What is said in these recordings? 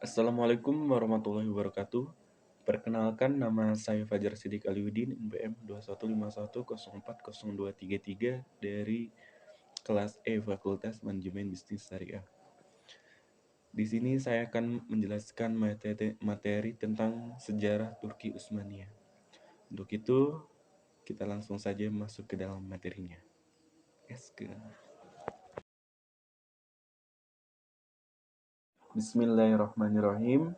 Assalamualaikum warahmatullahi wabarakatuh. Perkenalkan, nama saya Fajar Sidik Aliuddin, NPM 21510404233 dari kelas E Fakultas Manajemen Bisnis Syariah. Di sini saya akan menjelaskan materi tentang sejarah Turki Utsmaniyah. Untuk itu, kita langsung saja masuk ke dalam materinya. Bismillahirrahmanirrahim.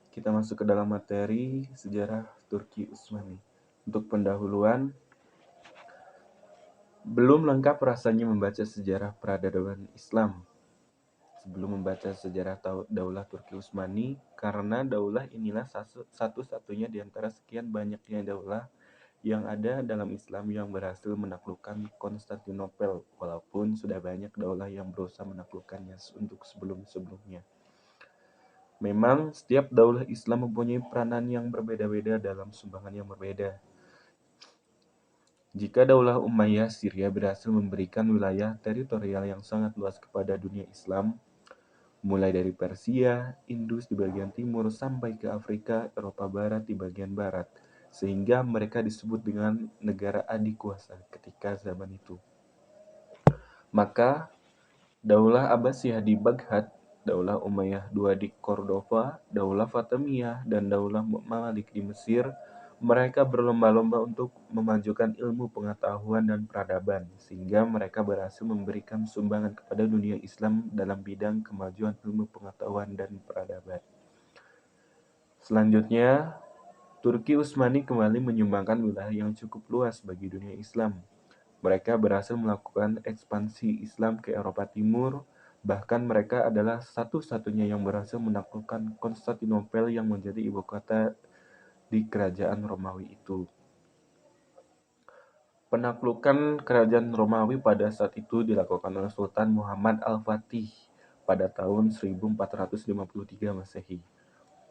Kita masuk ke dalam materi sejarah Turki Utsmani. Untuk pendahuluan, belum lengkap rasanya membaca sejarah peradaban Islam sebelum membaca sejarah Daulah Turki Utsmani, karena daulah inilah satu-satunya di antara sekian banyaknya daulah yang ada dalam Islam yang berhasil menaklukkan Konstantinopel, walaupun sudah banyak daulah yang berusaha menaklukkannya untuk sebelum-sebelumnya. Memang setiap daulah Islam mempunyai peranan yang berbeda-beda dalam sumbangan yang berbeda. Jika Daulah Umayyah Syria berhasil memberikan wilayah teritorial yang sangat luas kepada dunia Islam, mulai dari Persia, Indus di bagian timur sampai ke Afrika, Eropa Barat di bagian barat, sehingga mereka disebut dengan negara adik kuasa ketika zaman itu. Maka Daulah Abbasiyah di Baghdad, Daulah Umayyah II di Cordova, Daulah Fatimiyah, dan Daulah Mamalik di Mesir, mereka berlomba-lomba untuk memajukan ilmu pengetahuan dan peradaban, sehingga mereka berhasil memberikan sumbangan kepada dunia Islam dalam bidang kemajuan ilmu pengetahuan dan peradaban. Selanjutnya, Turki Utsmani kembali menyumbangkan wilayah yang cukup luas bagi dunia Islam. Mereka berhasil melakukan ekspansi Islam ke Eropa Timur, bahkan mereka adalah satu-satunya yang berhasil menaklukkan Konstantinopel yang menjadi ibu kota di kerajaan Romawi itu. Penaklukan kerajaan Romawi pada saat itu dilakukan oleh Sultan Muhammad Al-Fatih pada tahun 1453 Masehi.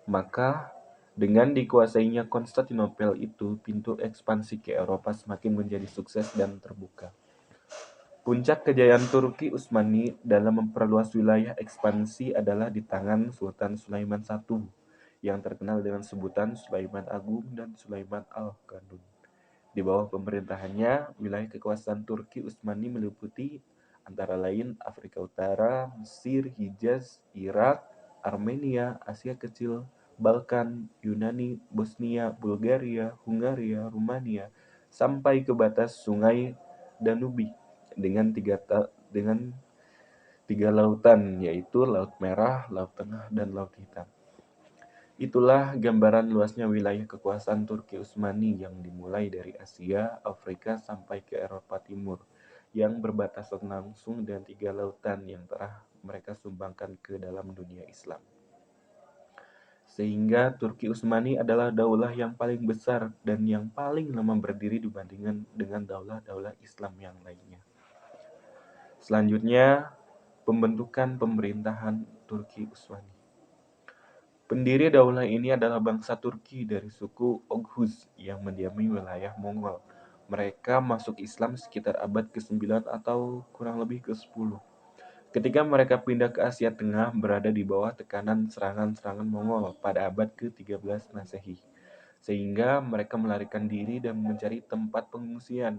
Maka, dengan dikuasainya Konstantinopel itu, pintu ekspansi ke Eropa semakin menjadi sukses dan terbuka. Puncak kejayaan Turki Utsmani dalam memperluas wilayah ekspansi adalah di tangan Sultan Sulaiman I, yang terkenal dengan sebutan Sulaiman Agung dan Sulaiman Al-Qanun. Di bawah pemerintahannya, wilayah kekuasaan Turki Utsmani meliputi antara lain Afrika Utara, Mesir, Hijaz, Irak, Armenia, Asia Kecil, Balkan, Yunani, Bosnia, Bulgaria, Hungaria, Rumania, sampai ke batas Sungai Danube dengan tiga lautan, yaitu Laut Merah, Laut Tengah, dan Laut Hitam. Itulah gambaran luasnya wilayah kekuasaan Turki Utsmani yang dimulai dari Asia, Afrika, sampai ke Eropa Timur, yang berbatasan langsung dengan tiga lautan yang telah mereka sumbangkan ke dalam dunia Islam. Sehingga Turki Utsmani adalah daulah yang paling besar dan yang paling lama berdiri dibandingkan dengan daulah-daulah Islam yang lainnya. Selanjutnya, pembentukan pemerintahan Turki Utsmani. Pendiri daulah ini adalah bangsa Turki dari suku Oghuz yang mendiami wilayah Mongol. Mereka masuk Islam sekitar abad ke-9 atau kurang lebih ke-10. Ketika mereka pindah ke Asia Tengah, berada di bawah tekanan serangan-serangan Mongol pada abad ke-13 Masehi. Sehingga mereka melarikan diri dan mencari tempat pengungsian.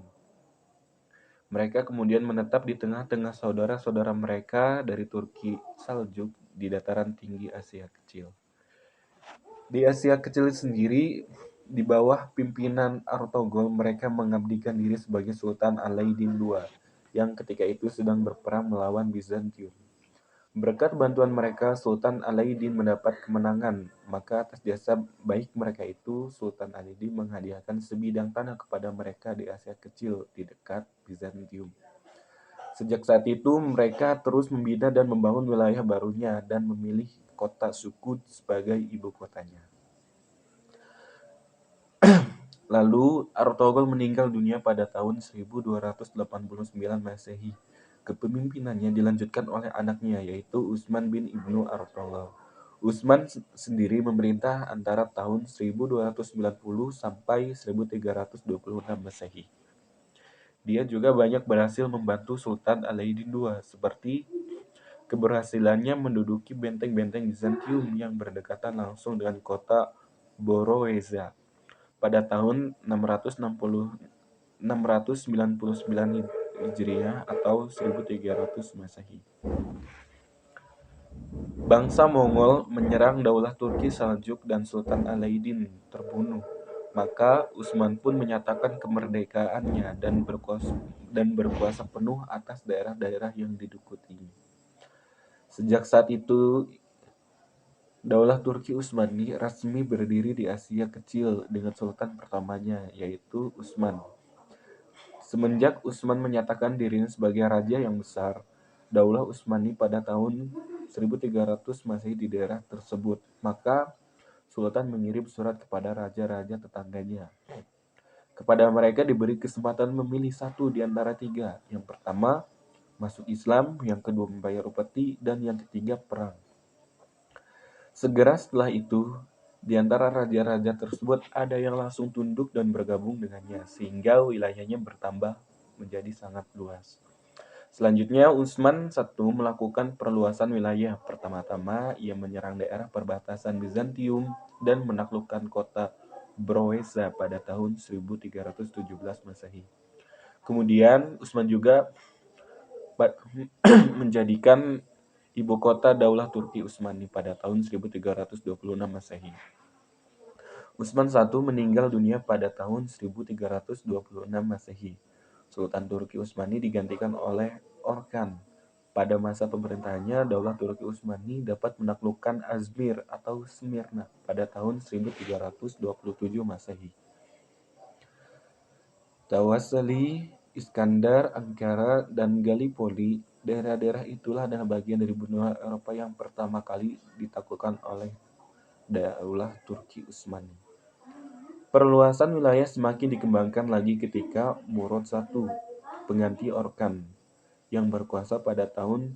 Mereka kemudian menetap di tengah-tengah saudara-saudara mereka dari Turki Saljuk di dataran tinggi Asia Kecil. Di Asia Kecil sendiri, di bawah pimpinan Artogol, mereka mengabdikan diri sebagai Sultan Alauddin II, yang ketika itu sedang berperang melawan Bizantium. Berkat bantuan mereka, Sultan Alauddin mendapat kemenangan, maka atas jasa baik mereka itu, Sultan Alauddin menghadiahkan sebidang tanah kepada mereka di Asia Kecil di dekat Bizantium. Sejak saat itu, mereka terus membina dan membangun wilayah barunya dan memilih kota Sukut sebagai ibu kotanya. Lalu, Artogol meninggal dunia pada tahun 1289 Masehi. Kepemimpinannya dilanjutkan oleh anaknya, yaitu Utsman bin Ibnu Artogol. Utsman sendiri memerintah antara tahun 1290 sampai 1326 Masehi. Dia juga banyak berhasil membantu Sultan Alauddin II, seperti Keberhasilannya menduduki benteng-benteng Bizantium yang berdekatan langsung dengan kota Boroeza pada tahun 699 Hijriah atau 1300 Masehi. Bangsa Mongol menyerang Daulah Turki Saljuk dan Sultan Alaidin terbunuh. Maka Utsman pun menyatakan kemerdekaannya dan berkuasa penuh atas daerah-daerah yang didukutinya. Sejak saat itu, Daulah Turki Utsmani resmi berdiri di Asia Kecil dengan sultan pertamanya, yaitu Utsman. Semenjak Utsman menyatakan dirinya sebagai raja yang besar, Daulah Utsmani pada tahun 1300 Masehi di daerah tersebut, maka Sultan mengirim surat kepada raja-raja tetangganya. Kepada mereka diberi kesempatan memilih satu di antara tiga. Yang pertama, masuk Islam, yang kedua membayar upeti, dan yang ketiga perang. Segera setelah itu, di antara raja-raja tersebut ada yang langsung tunduk dan bergabung dengannya, sehingga wilayahnya bertambah menjadi sangat luas. Selanjutnya, Utsman I melakukan perluasan wilayah. Pertama-tama, ia menyerang daerah perbatasan Bizantium dan menaklukkan kota Broeza pada tahun 1317 Masehi. Kemudian, Utsman juga menjadikan ibu kota Daulah Turki Utsmani pada tahun 1326 Masehi. Utsman I meninggal dunia pada tahun 1326 Masehi. Sultan Turki Utsmani digantikan oleh Orkan. Pada masa pemerintahannya, Daulah Turki Utsmani dapat menaklukkan Azmir atau Smyrna pada tahun 1327 Masehi. Tawassali, Iskandar, Ankara, dan Gallipoli, daerah-daerah itulah adalah bagian dari benua Eropa yang pertama kali ditaklukkan oleh Daulah Turki Utsmani. Perluasan wilayah semakin dikembangkan lagi ketika Murad I, pengganti Orkan, yang berkuasa pada tahun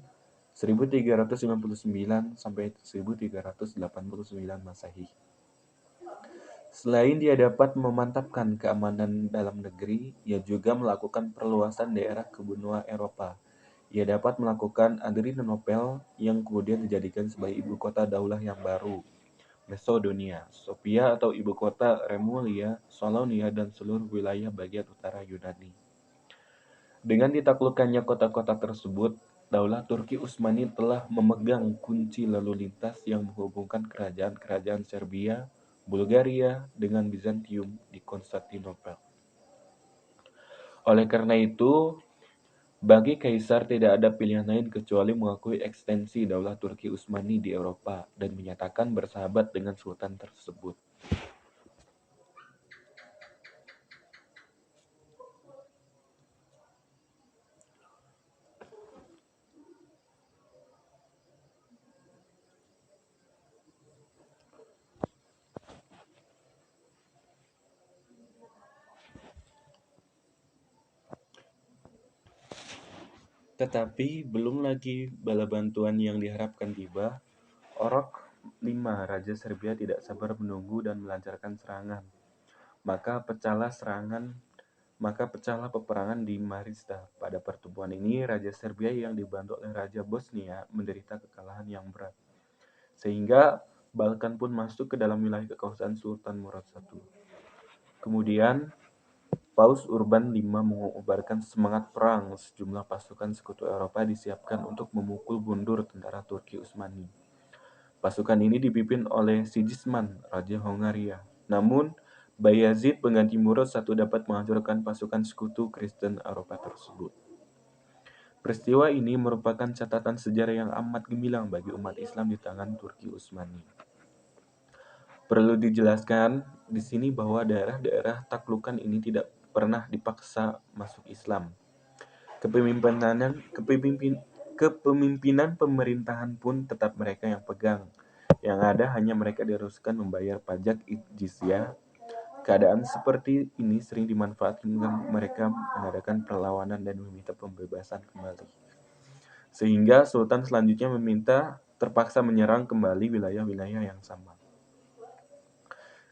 1399 sampai 1389 Masehi. Selain dia dapat memantapkan keamanan dalam negeri, ia juga melakukan perluasan daerah ke benua Eropa. Ia dapat melakukan Adrianopel yang kemudian dijadikan sebagai ibu kota daulah yang baru, Macedonia, Sofia atau ibu kota Remulia, Salonia, dan seluruh wilayah bagian utara Yunani. Dengan ditaklukkannya kota-kota tersebut, Daulah Turki Utsmani telah memegang kunci lalu lintas yang menghubungkan kerajaan-kerajaan Serbia, Bulgaria, dengan Bizantium di Konstantinopel. Oleh karena itu, bagi kaisar tidak ada pilihan lain kecuali mengakui ekstensi Daulah Turki Utsmani di Eropa dan menyatakan bersahabat dengan sultan tersebut. Tetapi belum lagi bala bantuan yang diharapkan tiba, Orok V, Raja Serbia tidak sabar menunggu dan melancarkan serangan. Maka pecahlah peperangan di Marista. Pada pertemuan ini, Raja Serbia yang dibantu oleh Raja Bosnia menderita kekalahan yang berat. Sehingga Balkan pun masuk ke dalam wilayah kekuasaan Sultan Murad I. Kemudian, Paus Urban V mengobarkan semangat perang. Sejumlah pasukan sekutu Eropa disiapkan untuk memukul mundur tentara Turki Utsmani. Pasukan ini dipimpin oleh Sigismund, Raja Hongaria. Namun, Bayazid pengganti Murad I dapat menghancurkan pasukan sekutu Kristen Eropa tersebut. Peristiwa ini merupakan catatan sejarah yang amat gemilang bagi umat Islam di tangan Turki Utsmani. Perlu dijelaskan di sini bahwa daerah-daerah taklukan ini tidak pernah dipaksa masuk Islam. Kepemimpinan pemerintahan pun tetap mereka yang pegang. Yang ada hanya mereka diharuskan membayar pajak jizyah. Keadaan seperti ini sering dimanfaatkan hingga mereka mengadakan perlawanan dan meminta pembebasan kembali. Sehingga Sultan selanjutnya terpaksa menyerang kembali wilayah-wilayah yang sama.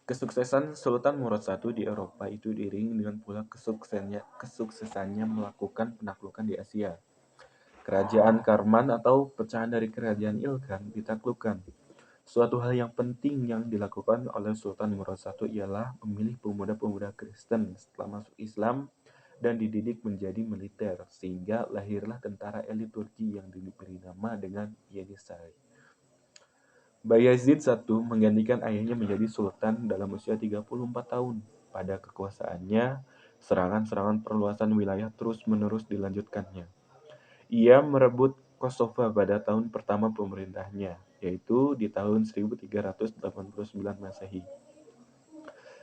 Kesuksesan Sultan Murad I di Eropa itu diiringi dengan pula kesuksesannya melakukan penaklukan di Asia. Kerajaan Karman atau pecahan dari kerajaan Ilkhan ditaklukkan. Suatu hal yang penting yang dilakukan oleh Sultan Murad I ialah memilih pemuda-pemuda Kristen setelah masuk Islam dan dididik menjadi militer, sehingga lahirlah tentara elit Turki yang diberi nama dengan Yenisei. Bayezid I menggantikan ayahnya menjadi sultan dalam usia 34 tahun. Pada kekuasaannya, serangan-serangan perluasan wilayah terus-menerus dilanjutkannya. Ia merebut Kosova pada tahun pertama pemerintahnya, yaitu di tahun 1389 Masehi.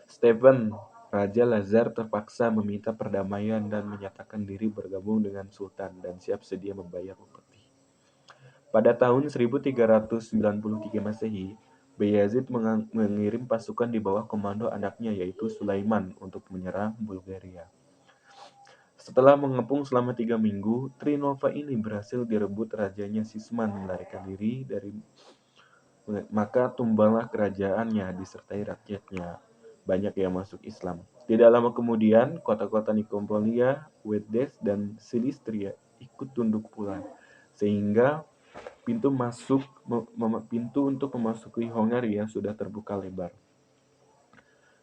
Stephen, Raja Lazar terpaksa meminta perdamaian dan menyatakan diri bergabung dengan Sultan dan siap sedia membayar upeti. Pada tahun 1393 Masehi, Bayezid mengirim pasukan di bawah komando anaknya yaitu Sulaiman untuk menyerang Bulgaria. Setelah mengepung selama 3 minggu, Trinova ini berhasil direbut rajanya Sisman melarikan diri dari maka tumbanglah kerajaannya disertai rakyatnya. Banyak yang masuk Islam. Tidak lama kemudian, kota-kota Nikopolia, Weddes, dan Silistria ikut tunduk pula. Sehingga pintu untuk memasuki Hongaria sudah terbuka lebar.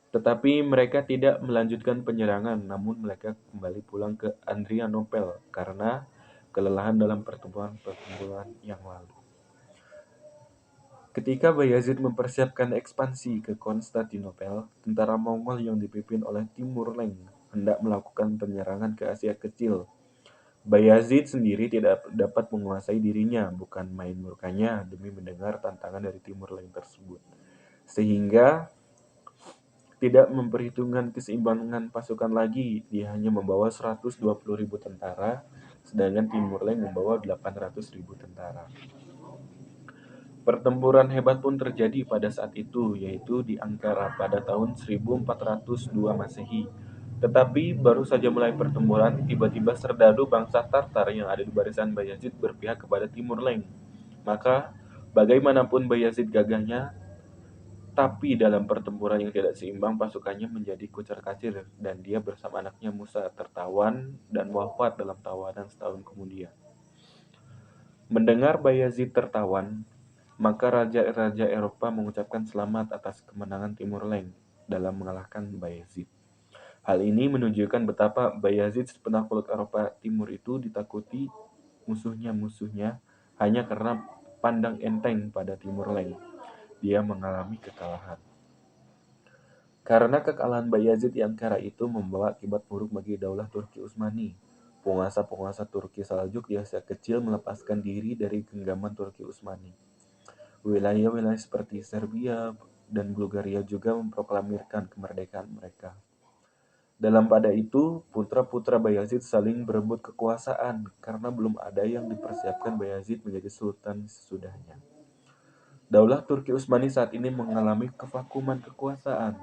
Tetapi mereka tidak melanjutkan penyerangan, namun mereka kembali pulang ke Adrianopel karena kelelahan dalam pertempuran yang lalu. Ketika Bayezid mempersiapkan ekspansi ke Konstantinopel, tentara Mongol yang dipimpin oleh Timur Leng hendak melakukan penyerangan ke Asia Kecil. Bayezid sendiri tidak dapat menguasai dirinya, bukan main murkanya demi mendengar tantangan dari Timur Leng tersebut. Sehingga tidak memperhitungkan keseimbangan pasukan lagi, dia hanya membawa 120.000 tentara, sedangkan Timur Leng membawa 800.000 tentara. Pertempuran hebat pun terjadi pada saat itu, yaitu di Ankara pada tahun 1402 Masehi. Tetapi baru saja mulai pertempuran, tiba-tiba serdadu bangsa Tartar yang ada di barisan Bayezid berpihak kepada Timur Leng. Maka, bagaimanapun Bayezid gagahnya, tapi dalam pertempuran yang tidak seimbang, pasukannya menjadi kucar-kacir dan dia bersama anaknya Musa tertawan dan wafat dalam tawanan setahun kemudian. Mendengar Bayezid tertawan, maka raja-raja Eropa mengucapkan selamat atas kemenangan Timur Leng dalam mengalahkan Bayezid. Hal ini menunjukkan betapa Bayezid penakluk Eropa Timur itu ditakuti musuhnya hanya karena pandang enteng pada Timur Leng. Dia mengalami kekalahan. Karena kekalahan Bayezid di Ankara itu membawa akibat buruk bagi Daulah Turki Utsmani. Penguasa-penguasa Turki Saljuk di Asia Kecil melepaskan diri dari genggaman Turki Utsmani. Wilayah-wilayah seperti Serbia dan Bulgaria juga memproklamirkan kemerdekaan mereka. Dalam pada itu, putra-putra Bayezid saling berebut kekuasaan karena belum ada yang dipersiapkan Bayezid menjadi sultan sesudahnya. Daulah Turki Utsmani saat ini mengalami kevakuman kekuasaan.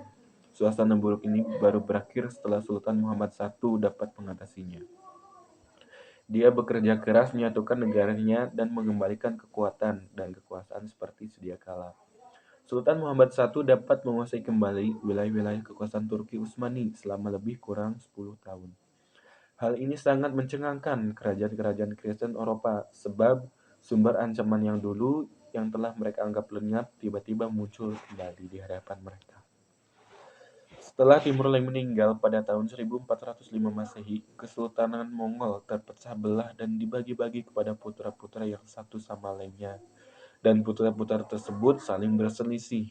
Suasana buruk ini baru berakhir setelah Sultan Muhammad I dapat mengatasinya. Dia bekerja keras menyatukan negaranya dan mengembalikan kekuatan dan kekuasaan seperti sedia kala. Sultan Muhammad I dapat menguasai kembali wilayah-wilayah kekuasaan Turki Utsmani selama lebih kurang 10 tahun. Hal ini sangat mencengangkan kerajaan-kerajaan Kristen Eropa sebab sumber ancaman yang dulu yang telah mereka anggap lenyap tiba-tiba muncul kembali di hadapan mereka. Setelah Timur Leng meninggal pada tahun 1405 Masehi, Kesultanan Mongol terpecah belah dan dibagi-bagi kepada putra-putra yang satu sama lainnya, dan putra-putra tersebut saling berselisih.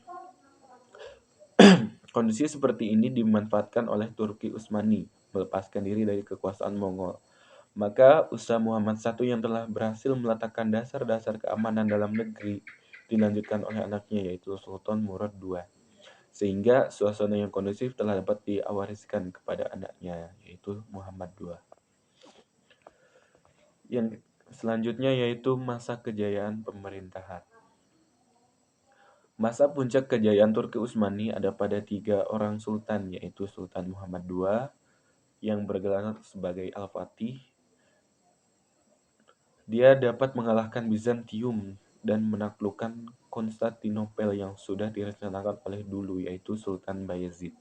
Kondisi seperti ini dimanfaatkan oleh Turki Utsmani, melepaskan diri dari kekuasaan Mongol. Maka usaha Muhammad I yang telah berhasil meletakkan dasar-dasar keamanan dalam negeri dilanjutkan oleh anaknya yaitu Sultan Murad II. Sehingga suasana yang kondusif telah dapat diwariskan kepada anaknya yaitu Muhammad II. Yang selanjutnya yaitu masa kejayaan pemerintahan. Masa puncak kejayaan Turki Utsmani ada pada 3 orang sultan, yaitu Sultan Muhammad II yang bergelar sebagai Al-Fatih. Dia dapat mengalahkan Bizantium dan menaklukkan Konstantinopel yang sudah direncanakan oleh dulu, yaitu Sultan Bayezid.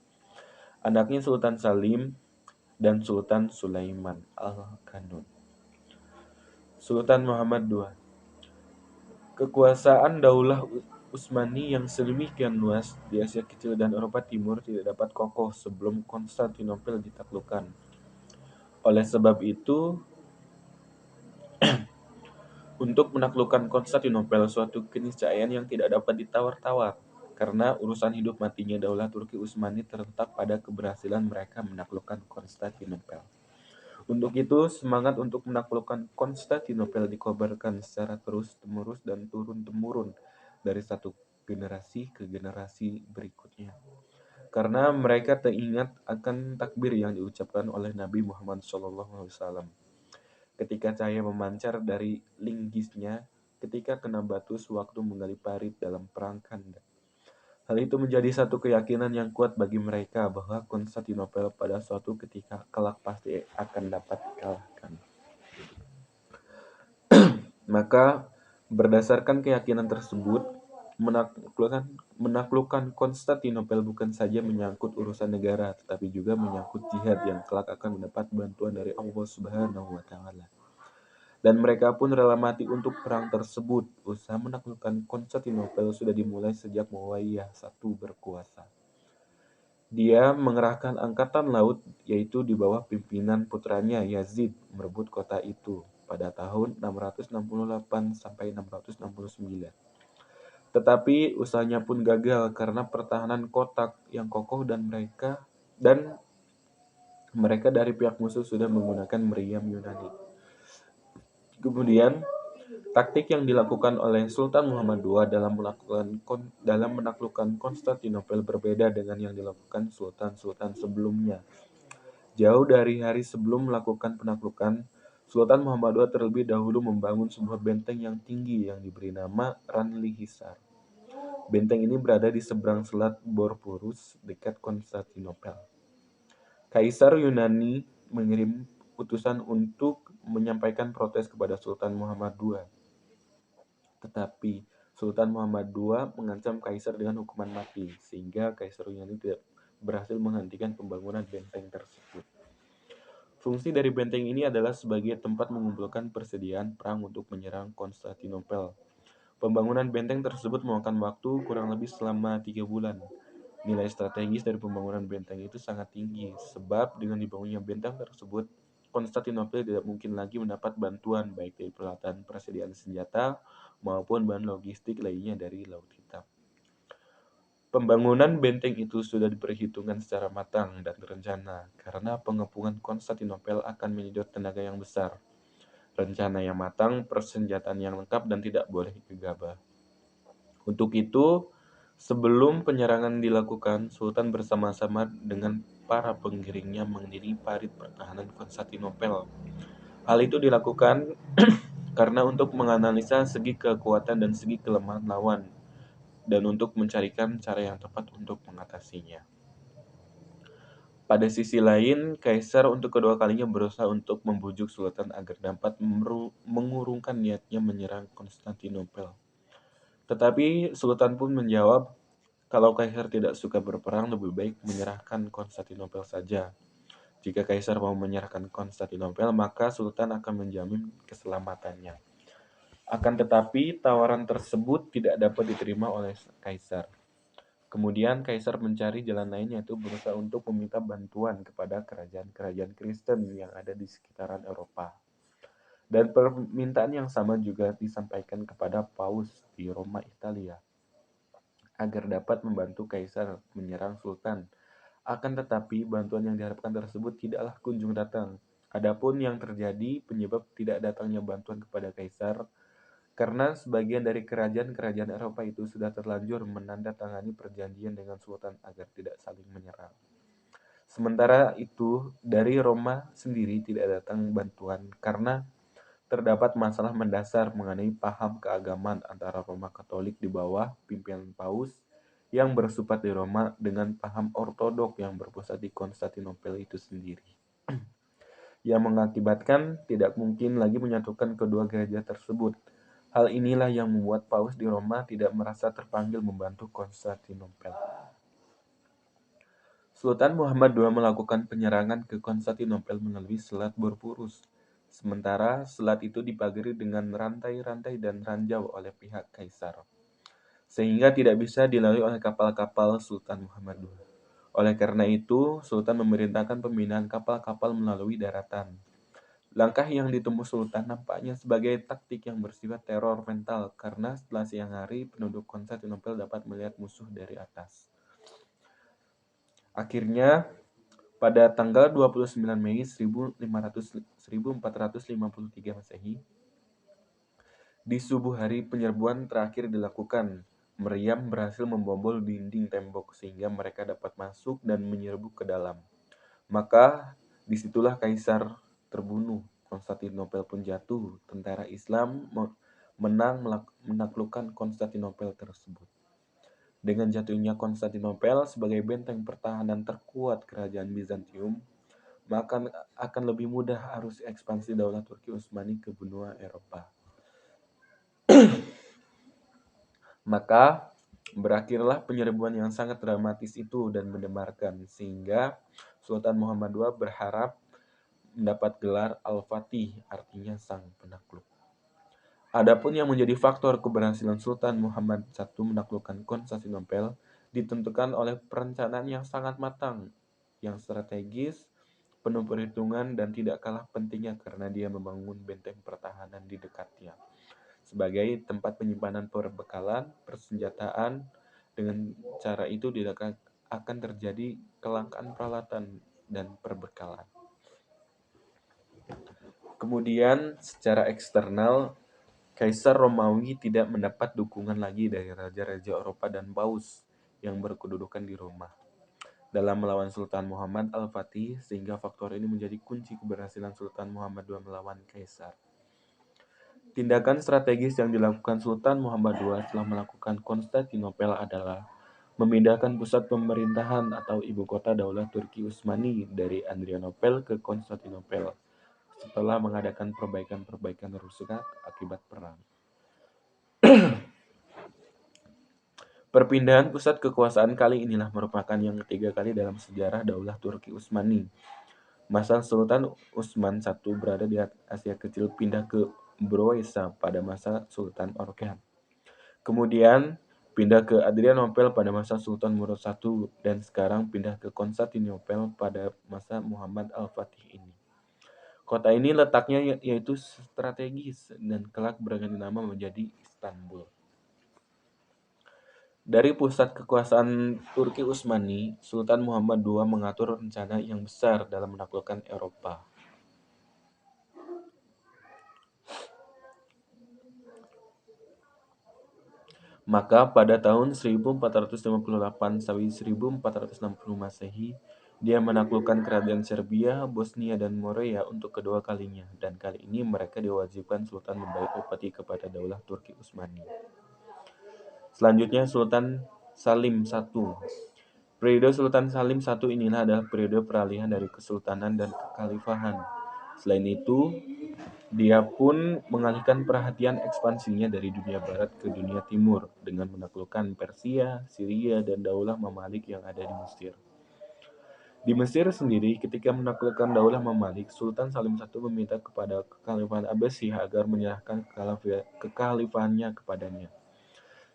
Anaknya Sultan Salim dan Sultan Sulaiman Al-Qanun. Sultan Muhammad II. Kekuasaan Daulah Utsmani yang sedemikian luas di Asia Kecil dan Eropa Timur tidak dapat kokoh sebelum Konstantinopel ditaklukkan. Oleh sebab itu, untuk menaklukkan Konstantinopel suatu keniscayaan yang tidak dapat ditawar-tawar, karena urusan hidup matinya Daulah Turki Utsmani terletak pada keberhasilan mereka menaklukkan Konstantinopel. Untuk itu, semangat untuk menaklukkan Konstantinopel dikobarkan secara terus-menerus dan turun-temurun dari satu generasi ke generasi berikutnya. Karena mereka teringat akan takbir yang diucapkan oleh Nabi Muhammad SAW ketika cahaya memancar dari linggisnya ketika kena batu sewaktu menggali parit dalam perang Khandaq. Hal itu menjadi satu keyakinan yang kuat bagi mereka bahwa Konstantinopel pada suatu ketika kelak pasti akan dapat dikalahkan. Maka berdasarkan keyakinan tersebut, menaklukkan Konstantinopel bukan saja menyangkut urusan negara, tetapi juga menyangkut jihad yang kelak akan mendapat bantuan dari Allah Subhanahu wa Ta'ala. Dan mereka pun rela mati untuk perang tersebut. Usaha menaklukkan Konstantinopel sudah dimulai sejak Muawiyah I berkuasa. Dia mengerahkan angkatan laut, yaitu di bawah pimpinan putranya Yazid, merebut kota itu pada tahun 668 sampai 669. Tetapi usahanya pun gagal karena pertahanan kota yang kokoh dan mereka dari pihak musuh sudah menggunakan meriam Yunani. Kemudian, taktik yang dilakukan oleh Sultan Muhammad II dalam menaklukkan Konstantinopel berbeda dengan yang dilakukan sultan-sultan sebelumnya. Jauh dari hari sebelum melakukan penaklukan, Sultan Muhammad II terlebih dahulu membangun sebuah benteng yang tinggi yang diberi nama Ranli Hisar. Benteng ini berada di seberang selat Bosporus dekat Konstantinopel. Kaisar Yunani mengirim utusan untuk menyampaikan protes kepada Sultan Muhammad II. Tetapi Sultan Muhammad II mengancam kaisar dengan hukuman mati, sehingga Kaisar Yunani tidak berhasil menghentikan pembangunan benteng tersebut. Fungsi dari benteng ini adalah sebagai tempat mengumpulkan persediaan perang untuk menyerang Konstantinopel. Pembangunan benteng tersebut memakan waktu kurang lebih selama 3 bulan. Nilai strategis dari pembangunan benteng itu sangat tinggi, sebab dengan dibangunnya benteng tersebut, Konstantinopel tidak mungkin lagi mendapat bantuan baik dari peralatan persediaan senjata maupun bahan logistik lainnya dari Laut Hitam. Pembangunan benteng itu sudah diperhitungkan secara matang dan terencana, karena pengepungan Konstantinopel akan menyedot tenaga yang besar. Rencana yang matang, persenjataan yang lengkap, dan tidak boleh gegabah. Untuk itu, sebelum penyerangan dilakukan, Sultan bersama-sama dengan para pengiringnya mendirikan parit pertahanan Konstantinopel. Hal itu dilakukan karena untuk menganalisa segi kekuatan dan segi kelemahan lawan, dan untuk mencarikan cara yang tepat untuk mengatasinya. Pada sisi lain, Kaisar untuk kedua kalinya berusaha untuk membujuk Sultan agar dapat mengurungkan niatnya menyerang Konstantinopel. Tetapi Sultan pun menjawab, kalau Kaisar tidak suka berperang, lebih baik menyerahkan Konstantinopel saja. Jika Kaisar mau menyerahkan Konstantinopel, maka Sultan akan menjamin keselamatannya. Akan tetapi, tawaran tersebut tidak dapat diterima oleh Kaisar. Kemudian Kaisar mencari jalan lain, yaitu berusaha untuk meminta bantuan kepada kerajaan-kerajaan Kristen yang ada di sekitaran Eropa. Dan permintaan yang sama juga disampaikan kepada Paus di Roma, Italia, agar dapat membantu Kaisar menyerang Sultan. Akan tetapi, bantuan yang diharapkan tersebut tidaklah kunjung datang. Adapun yang terjadi penyebab tidak datangnya bantuan kepada Kaisar, karena sebagian dari kerajaan-kerajaan Eropa itu sudah terlanjur menandatangani perjanjian dengan Sultan agar tidak saling menyerang. Sementara itu, dari Roma sendiri tidak datang bantuan karena terdapat masalah mendasar mengenai paham keagamaan antara Roma Katolik di bawah pimpinan Paus yang bersifat di Roma dengan paham ortodok yang berpusat di Konstantinopel itu sendiri, yang mengakibatkan tidak mungkin lagi menyatukan kedua gereja tersebut. Hal inilah yang membuat Paus di Roma tidak merasa terpanggil membantu Konstantinopel. Sultan Muhammad II melakukan penyerangan ke Konstantinopel melalui Selat Bosporus. Sementara selat itu dipagari dengan rantai-rantai dan ranjau oleh pihak kaisar, sehingga tidak bisa dilalui oleh kapal-kapal Sultan Muhammad II. Oleh karena itu, Sultan memerintahkan pembinaan kapal-kapal melalui daratan. Langkah yang ditempuh Sultan nampaknya sebagai taktik yang bersifat teror mental karena setelah siang hari penduduk Konstantinopel dapat melihat musuh dari atas. Akhirnya, pada tanggal 29 Mei 1453 Masehi, di subuh hari penyerbuan terakhir dilakukan. Meriam berhasil membobol dinding tembok sehingga mereka dapat masuk dan menyerbu ke dalam. Maka disitulah kaisar terbunuh, Konstantinopel pun jatuh. Tentara Islam menang menaklukkan Konstantinopel tersebut. Dengan jatuhnya Konstantinopel sebagai benteng pertahanan terkuat kerajaan Bizantium, maka akan lebih mudah arus ekspansi daulah Turki Utsmani ke benua Eropa. Maka berakhirlah penyerbuan yang sangat dramatis itu dan mendebarkan, sehingga Sultan Muhammad II berharap mendapat gelar Al-Fatih, artinya sang penakluk. Adapun yang menjadi faktor keberhasilan Sultan Muhammad I menaklukkan Konstantinopel ditentukan oleh perencanaan yang sangat matang, yang strategis, penuh perhitungan, dan tidak kalah pentingnya karena dia membangun benteng pertahanan di dekatnya sebagai tempat penyimpanan perbekalan, persenjataan. Dengan cara itu tidak akan terjadi kelangkaan peralatan dan perbekalan. Kemudian secara eksternal, Kaisar Romawi tidak mendapat dukungan lagi dari raja-raja Eropa dan Paus yang berkedudukan di Roma dalam melawan Sultan Muhammad Al-Fatih, sehingga faktor ini menjadi kunci keberhasilan Sultan Muhammad II melawan Kaisar. Tindakan strategis yang dilakukan Sultan Muhammad II setelah melakukan Konstantinopel adalah memindahkan pusat pemerintahan atau ibu kota daulah Turki Utsmani dari Adrianopel ke Konstantinopel setelah mengadakan perbaikan-perbaikan rusak akibat perang. Perpindahan pusat kekuasaan kali inilah merupakan yang ketiga kali dalam sejarah daulah Turki Utsmani. Masa Sultan Utsman I berada di Asia Kecil pindah ke Broesa pada masa Sultan Orkan. Kemudian pindah ke Adrianopel pada masa Sultan Murad I dan sekarang pindah ke Konstantinopel pada masa Muhammad Al-Fatih ini. Kota ini letaknya yaitu strategis dan kelak berganti nama menjadi Istanbul. Dari pusat kekuasaan Turki Utsmani, Sultan Muhammad II mengatur rencana yang besar dalam menaklukkan Eropa. Maka pada tahun 1458 sampai 1460 Masehi, dia menaklukkan kerajaan Serbia, Bosnia, dan Morea untuk kedua kalinya, dan kali ini mereka diwajibkan Sultan membayar upeti kepada daulah Turki Utsmani. Selanjutnya Sultan Salim I. Periode Sultan Salim I inilah adalah periode peralihan dari kesultanan dan kekhalifahan. Selain itu, dia pun mengalihkan perhatian ekspansinya dari dunia barat ke dunia timur dengan menaklukkan Persia, Syria, dan daulah Mamalik yang ada di Mesir. Di Mesir sendiri, ketika menaklukkan daulah Mamalik, Sultan Salim I meminta kepada kekhalifahan Abbasiyah agar menyerahkan kekhalifahannya kepadanya.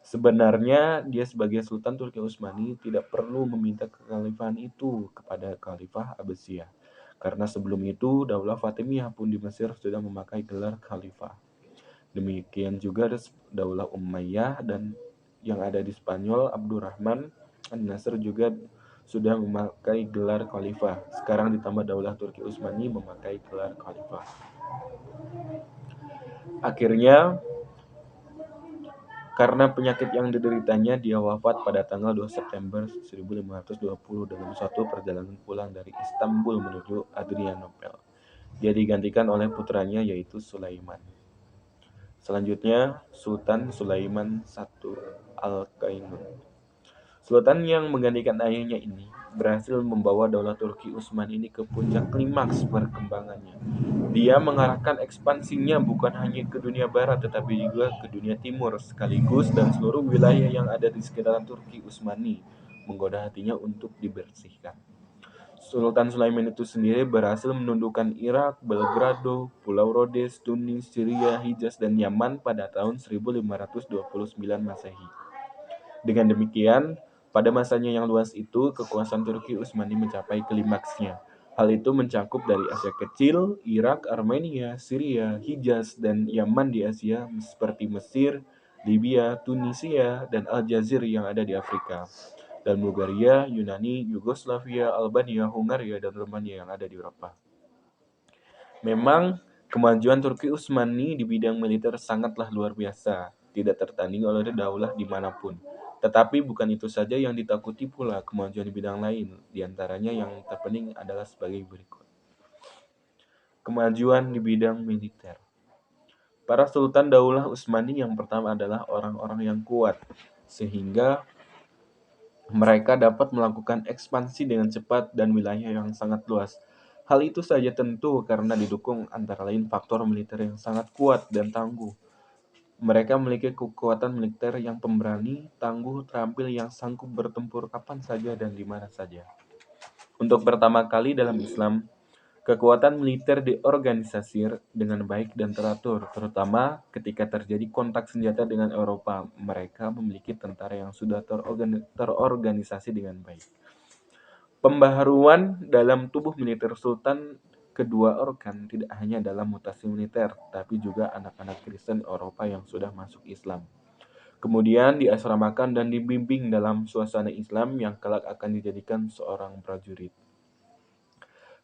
Sebenarnya, dia sebagai Sultan Turki Utsmani tidak perlu meminta kekhalifahan itu kepada Khalifah Abbasiyah, karena sebelum itu daulah Fatimiyah pun di Mesir sudah memakai gelar khalifah. Demikian juga daulah Umayyah dan yang ada di Spanyol, Abdurrahman An-Nasr juga sudah memakai gelar khalifah. Sekarang ditambah daulah Turki Utsmani memakai gelar khalifah. Akhirnya, karena penyakit yang dideritanya, dia wafat pada tanggal 2 September 1520 dalam suatu perjalanan pulang dari Istanbul menuju Adrianopel. Dia digantikan oleh putranya yaitu Sulaiman. Selanjutnya, Sultan Sulaiman I Al-Qainun. Sultan yang menggantikan ayahnya ini berhasil membawa daulah Turki Utsmani ini ke puncak klimaks perkembangannya. Dia mengarahkan ekspansinya bukan hanya ke dunia barat tetapi juga ke dunia timur sekaligus, dan seluruh wilayah yang ada di sekitaran Turki Utsmani menggoda hatinya untuk dibersihkan. Sultan Sulaiman itu sendiri berhasil menundukkan Irak, Belgrado, Pulau Rhodes, Tunis, Syria, Hijaz, dan Yaman pada tahun 1529 Masehi. Dengan demikian, pada masanya yang luas itu, kekuasaan Turki Utsmani mencapai klimaksnya. Hal itu mencakup dari Asia Kecil, Irak, Armenia, Syria, Hijaz, dan Yaman di Asia seperti Mesir, Libya, Tunisia, dan Aljazair yang ada di Afrika, dan Bulgaria, Yunani, Yugoslavia, Albania, Hungaria, dan Romania yang ada di Eropa. Memang, kemajuan Turki Utsmani di bidang militer sangatlah luar biasa, tidak tertanding oleh daulah dimanapun. Tetapi bukan itu saja yang ditakuti pula kemajuan di bidang lain, diantaranya yang terpenting adalah sebagai berikut. Kemajuan di bidang militer. Para Sultan Daulah Utsmani yang pertama adalah orang-orang yang kuat, sehingga mereka dapat melakukan ekspansi dengan cepat dan wilayah yang sangat luas. Hal itu saja tentu karena didukung antara lain faktor militer yang sangat kuat dan tangguh. Mereka memiliki kekuatan militer yang pemberani, tangguh, terampil, yang sanggup bertempur kapan saja dan di mana saja. Untuk pertama kali dalam Islam, kekuatan militer diorganisasi dengan baik dan teratur, terutama ketika terjadi kontak senjata dengan Eropa. Mereka memiliki tentara yang sudah terorganisasi dengan baik. Pembaharuan dalam tubuh militer Sultan kedua organ tidak hanya dalam mutasi militer, tapi juga anak-anak Kristen Eropa yang sudah masuk Islam. Kemudian diasramakan dan dibimbing dalam suasana Islam yang kelak akan dijadikan seorang prajurit.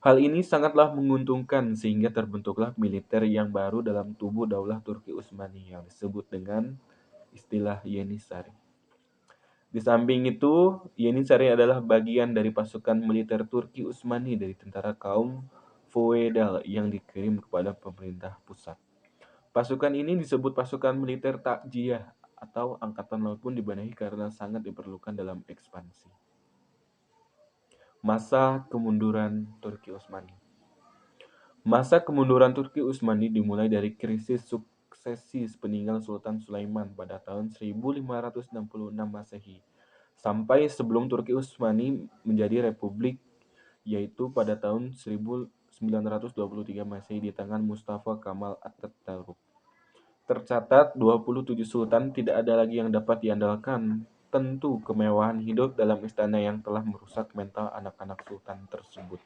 Hal ini sangatlah menguntungkan sehingga terbentuklah militer yang baru dalam tubuh Daulah Turki Utsmani yang disebut dengan istilah Yenisari. Di samping itu, Yenisari adalah bagian dari pasukan militer Turki Utsmani dari tentara kaum feodal yang dikirim kepada pemerintah pusat. Pasukan ini disebut pasukan militer takjiyah atau angkatan laut pun dibenahi karena sangat diperlukan dalam ekspansi. Masa kemunduran Turki Utsmani. Masa kemunduran Turki Utsmani dimulai dari krisis suksesi sepeninggal Sultan Sulaiman pada tahun 1566 Masehi sampai sebelum Turki Utsmani menjadi republik, yaitu pada tahun 1923 Masehi di tangan Mustafa Kamal Atatürk. Tercatat 27 sultan tidak ada lagi yang dapat diandalkan. Tentu kemewahan hidup dalam istana yang telah merusak mental anak-anak sultan tersebut.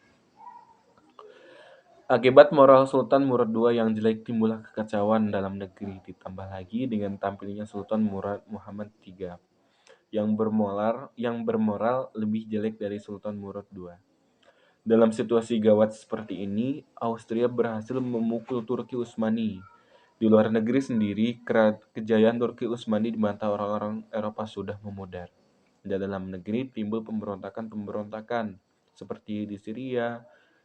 Akibat moral Sultan Murad II yang jelek timbullah kekacauan dalam negeri, ditambah lagi dengan tampilnya Sultan Murad Muhammad III yang bermoral lebih jelek dari Sultan Murad II. Dalam situasi gawat seperti ini, Austria berhasil memukul Turki Utsmani. Di luar negeri sendiri, kejayaan Turki Utsmani di mata orang-orang Eropa sudah memudar. Di dalam negeri timbul pemberontakan seperti di Syria,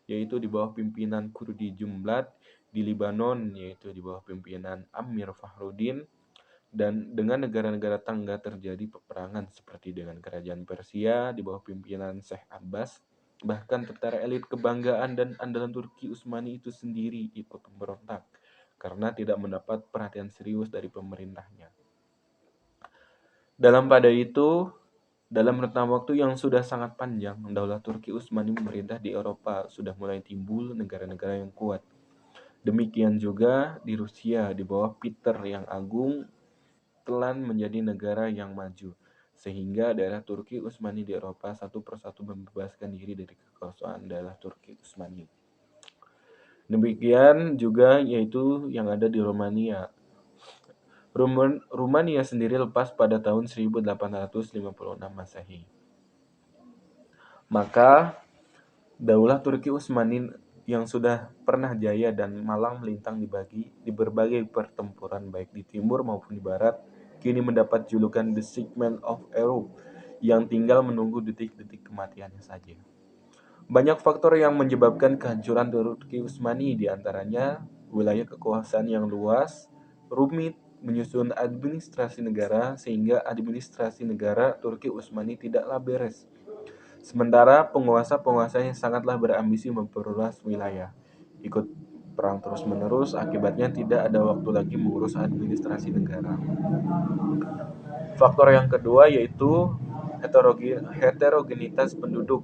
yaitu di bawah pimpinan Kurdi Jumblat, di Libanon, yaitu di bawah pimpinan Amir Fakhruddin, dan dengan negara-negara tangga terjadi peperangan seperti dengan kerajaan Persia di bawah pimpinan Syekh Abbas. Bahkan tentara elit kebanggaan dan andalan Turki Utsmani itu sendiri ikut memberontak karena tidak mendapat perhatian serius dari pemerintahnya. Dalam rentang waktu yang sudah sangat panjang, Daulah Turki Utsmani memerintah di Eropa sudah mulai timbul negara-negara yang kuat. Demikian juga di Rusia di bawah Peter yang Agung telan menjadi negara yang maju, sehingga daerah Turki Utsmani di Eropa satu persatu membebaskan diri dari kekuasaan daerah Turki Utsmani. Demikian juga yaitu yang ada di Romania. Rumania sendiri lepas pada tahun 1856 Masehi. Maka Daulah Turki Utsmani yang sudah pernah jaya dan malang melintang di berbagai pertempuran baik di timur maupun di barat, kini mendapat julukan The Sick Man of Europe yang tinggal menunggu detik-detik kematiannya saja. Banyak faktor yang menyebabkan kehancuran Turki Utsmani, diantaranya wilayah kekuasaan yang luas, rumit, menyusun administrasi negara, sehingga administrasi negara Turki Utsmani tidaklah beres. Sementara penguasa-penguasanya sangatlah berambisi memperluas wilayah. Ikut perang terus-menerus, akibatnya tidak ada waktu lagi mengurus administrasi negara. Faktor yang kedua yaitu heterogenitas penduduk.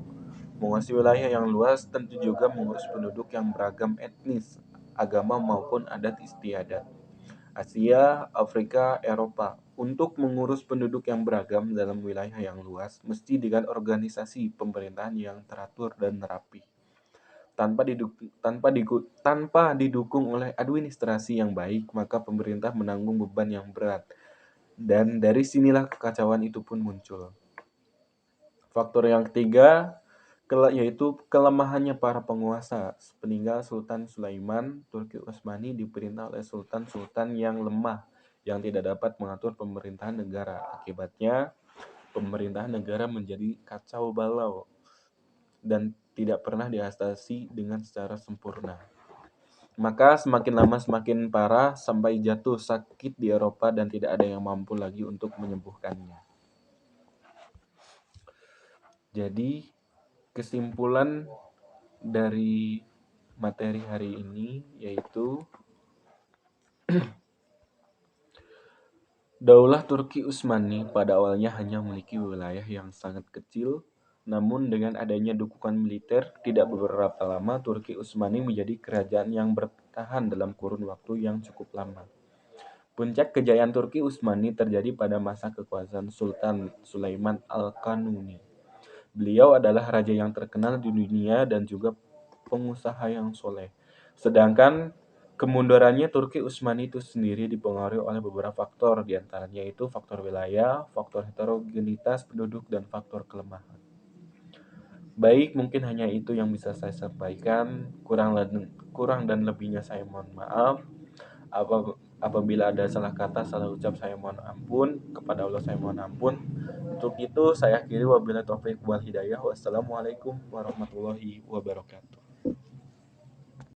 Menguasai wilayah yang luas tentu juga mengurus penduduk yang beragam etnis, agama maupun adat istiadat. Asia, Afrika, Eropa. Untuk mengurus penduduk yang beragam dalam wilayah yang luas, mesti dengan organisasi pemerintahan yang teratur dan rapi. Tanpa didukung oleh administrasi yang baik, maka pemerintah menanggung beban yang berat. Dan dari sinilah kekacauan itu pun muncul. Faktor yang ketiga, yaitu kelemahannya para penguasa. Sepeninggal Sultan Sulaiman, Turki Utsmani diperintah oleh sultan-sultan yang lemah, yang tidak dapat mengatur pemerintahan negara. Akibatnya, pemerintahan negara menjadi kacau balau dan tidak pernah diatasi dengan secara sempurna. Maka semakin lama semakin parah sampai jatuh sakit di Eropa dan tidak ada yang mampu lagi untuk menyembuhkannya. Jadi, kesimpulan dari materi hari ini yaitu Daulah Turki Utsmani pada awalnya hanya memiliki wilayah yang sangat kecil, namun dengan adanya dukungan militer, tidak beberapa lama Turki Utsmani menjadi kerajaan yang bertahan dalam kurun waktu yang cukup lama. Puncak kejayaan Turki Utsmani terjadi pada masa kekuasaan Sultan Sulaiman Al-Qanuni. Beliau adalah raja yang terkenal di dunia dan juga pengusaha yang soleh. Sedangkan kemundurannya Turki Utsmani itu sendiri dipengaruhi oleh beberapa faktor, diantaranya itu faktor wilayah, faktor heterogenitas penduduk, dan faktor kelemahan. Baik, mungkin hanya itu yang bisa saya sampaikan. Kurang dan lebihnya saya mohon maaf. Apabila ada salah kata, salah ucap, saya mohon ampun. Kepada Allah saya mohon ampun. Untuk itu saya akhiri, wabillahi taufik wal hidayah. Wassalamualaikum warahmatullahi wabarakatuh.